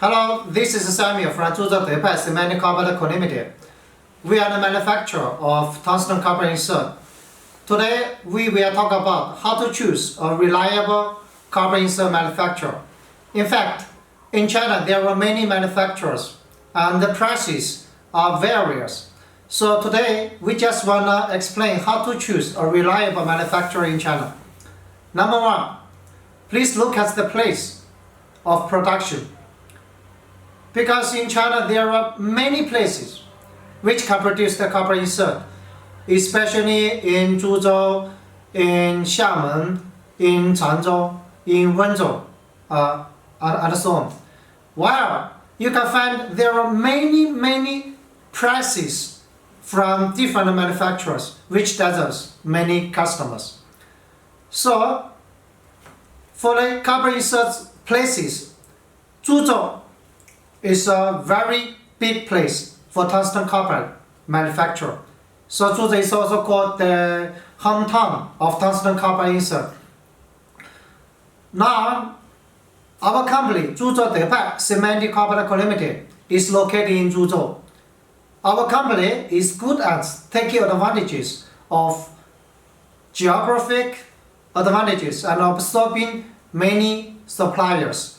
Hello, this is Samuel from Zhuzhou Depay Cement Carbide Limited. We are the manufacturer of tungsten carbide insert. Today, we will talk about how to choose a reliable carbide insert manufacturer. In fact, in China, there are many manufacturers and the prices are various. So today, we just want to explain how to choose a reliable manufacturer in China. Number one, please look at the place of production. Because in China there are many places which can produce the carbide insert, especially in Zhuzhou, in Xiamen, in Changzhou, in Wenzhou, and so on. While you can find there are many prices from different manufacturers which does many customers. So for the carbide insert places, Zhuzhou is a very big place for tungsten carbide manufacture. So Zhuzhou is also called the hometown of tungsten carbide insert. Now, our company, Zhuzhou Depay Cement Carbide Limited, is located in Zhuzhou. Our company is good at taking advantages of geographic advantages and absorbing many suppliers.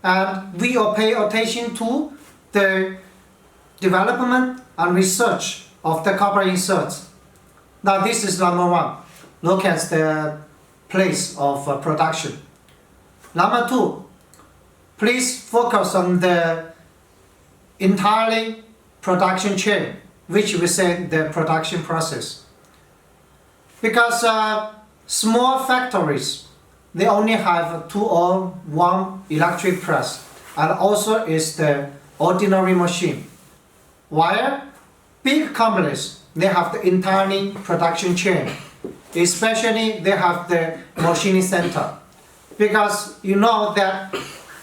And we will pay attention to the development and research of the carbide inserts. Now this is number one. Look at the place of production. Number two, please focus on the entirely production chain, which we say the production process. Because small factories, they only have 2 or 1 electric press, and also is the ordinary machine. While big companies, they have the entire production chain, especially they have the machining center. Because you know that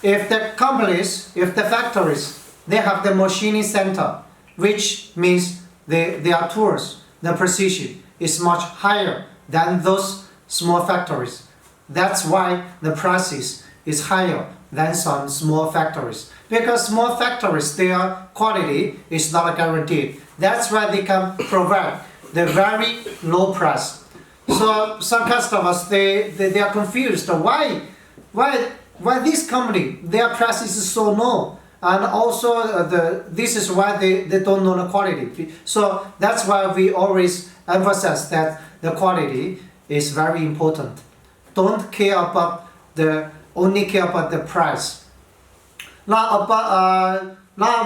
if the companies, if the factories, they have the machining center, which means their tools, the precision is much higher than those small factories. That's why the prices is higher than some small factories. Because small factories, their quality is not guaranteed. That's why they can provide the very low price. So some customers, they are confused. Why this company, their price is so low? And also this is why they don't know the quality. So that's why we always emphasize that the quality is very important. Don't care about only care about the price. Now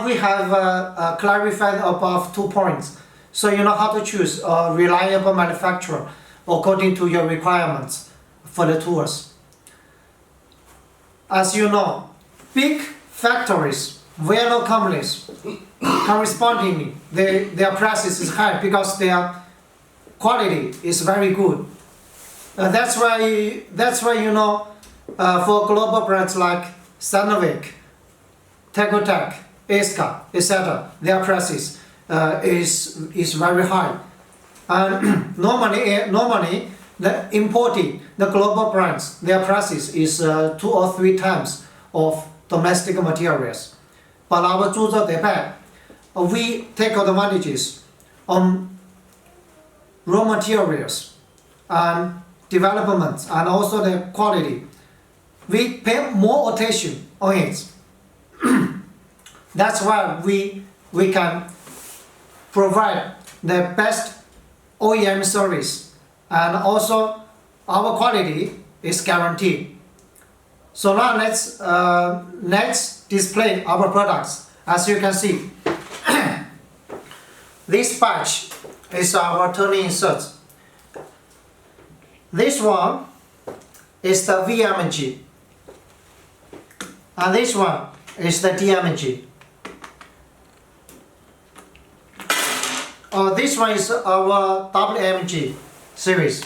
we have clarified above 2 points. So you know how to choose a reliable manufacturer according to your requirements for the tools. As you know, big factories, well-known companies, correspondingly, their prices is high because their quality is very good. That's why you know for global brands like Sanovic, Tegotech, Eska, etc., their prices is very high. And normally the global brands, their prices is 2 or 3 times of domestic materials. But our Zhuzhou Depay, we take advantages on raw materials and development and also the quality. We pay more attention on it. That's why we can provide the best OEM service, and also our quality is guaranteed. So now let's display our products. As you can see, this batch is our turning insert. This one is the VMG, and this one is the DMG. This one is our WMG series,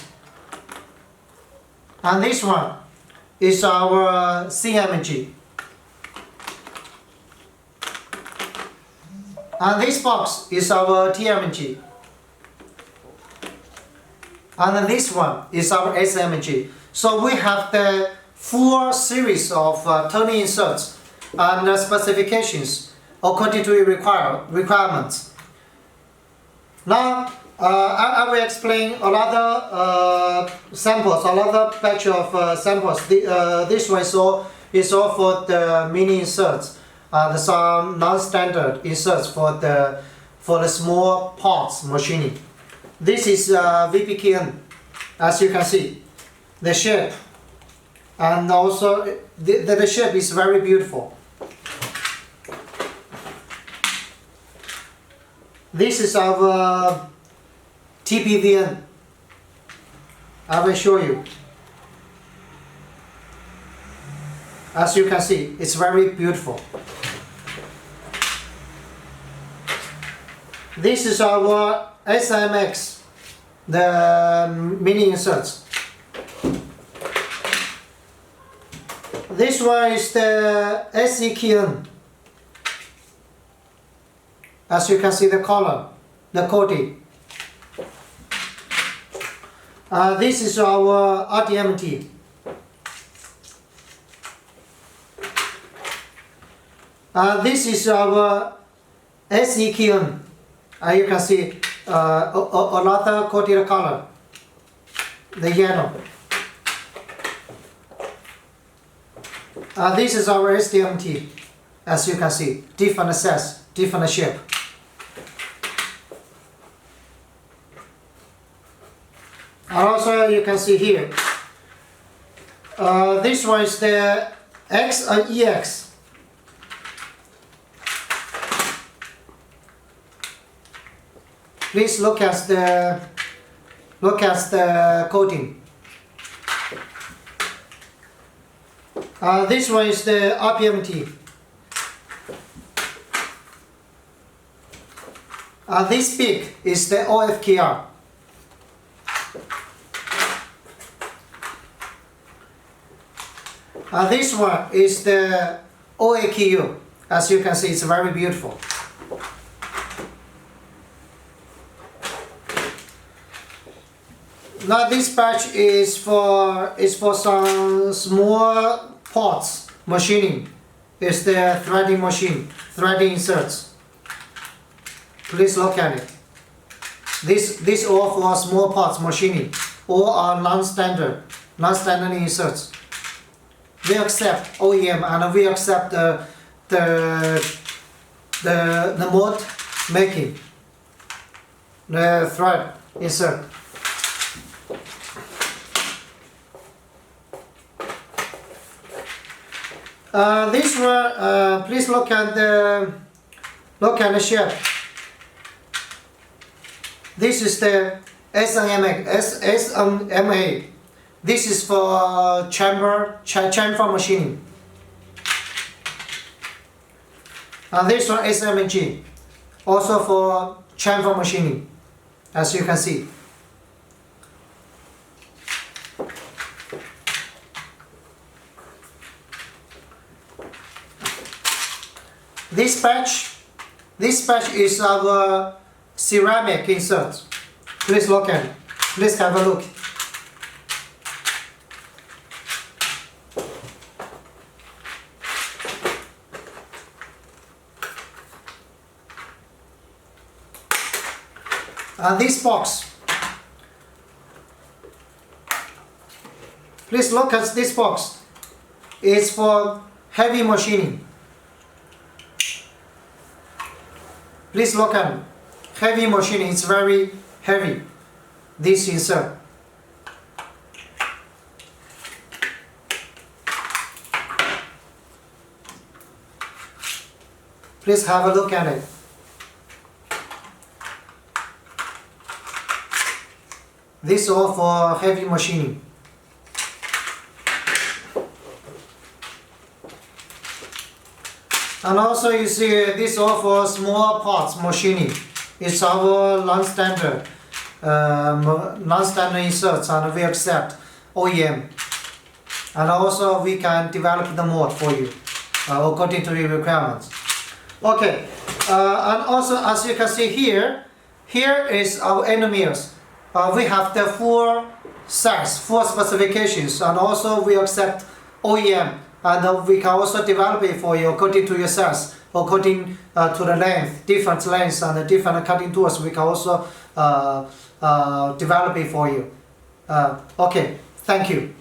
and this one is our CMG. And this box is our TMG. And this one is our SMG. So we have the full series of turning inserts and specifications according to your requirements. Now I will explain another samples, another batch of samples. This one is all for the mini inserts and some non-standard inserts for the small parts machining. This is VPKN, as you can see, the shape, and also the shape is very beautiful. This is our TPVN. I will show you. As you can see, it's very beautiful. This is our SMX, the mini inserts. This one is the SEKN. As you can see, the color, the coating. This is our RDMT. This is our SEKN. You can see another coated color, the yellow. This is our SDMT. As you can see, different size, different shape. And also you can see here, this one is the X and EX. Please look at the coating. This one is the RPMT. This big is the OFKR. This one is the OAKU. As you can see, it's very beautiful. Now this batch is for some small parts machining. It's the threading machine, threading inserts. Please look at it. This all for small parts machining. All are non-standard inserts. We accept OEM and we accept the mold making, the thread insert. This one, please look at the shape. This is the SMA. This is for chamfer machining. And this one is SMG, also for chamfer machining, as you can see. This batch is our ceramic insert. Please look at it. Please have a look. And this box. Please look at this box. It's for heavy machining. Please look at it. Heavy machining, it's very heavy, this insert. Please have a look at it. This is all for heavy machining. And also you see this all for small parts machining. It's our non-standard inserts, and we accept OEM. And also we can develop the mold for you according to your requirements. Okay, and also as you can see here is our end mirrors. We have the full size, full specifications, and also we accept OEM and we can also develop it for you according to your size, according to the length, different lengths and different cutting tools. We can also develop it for you. Okay, thank you.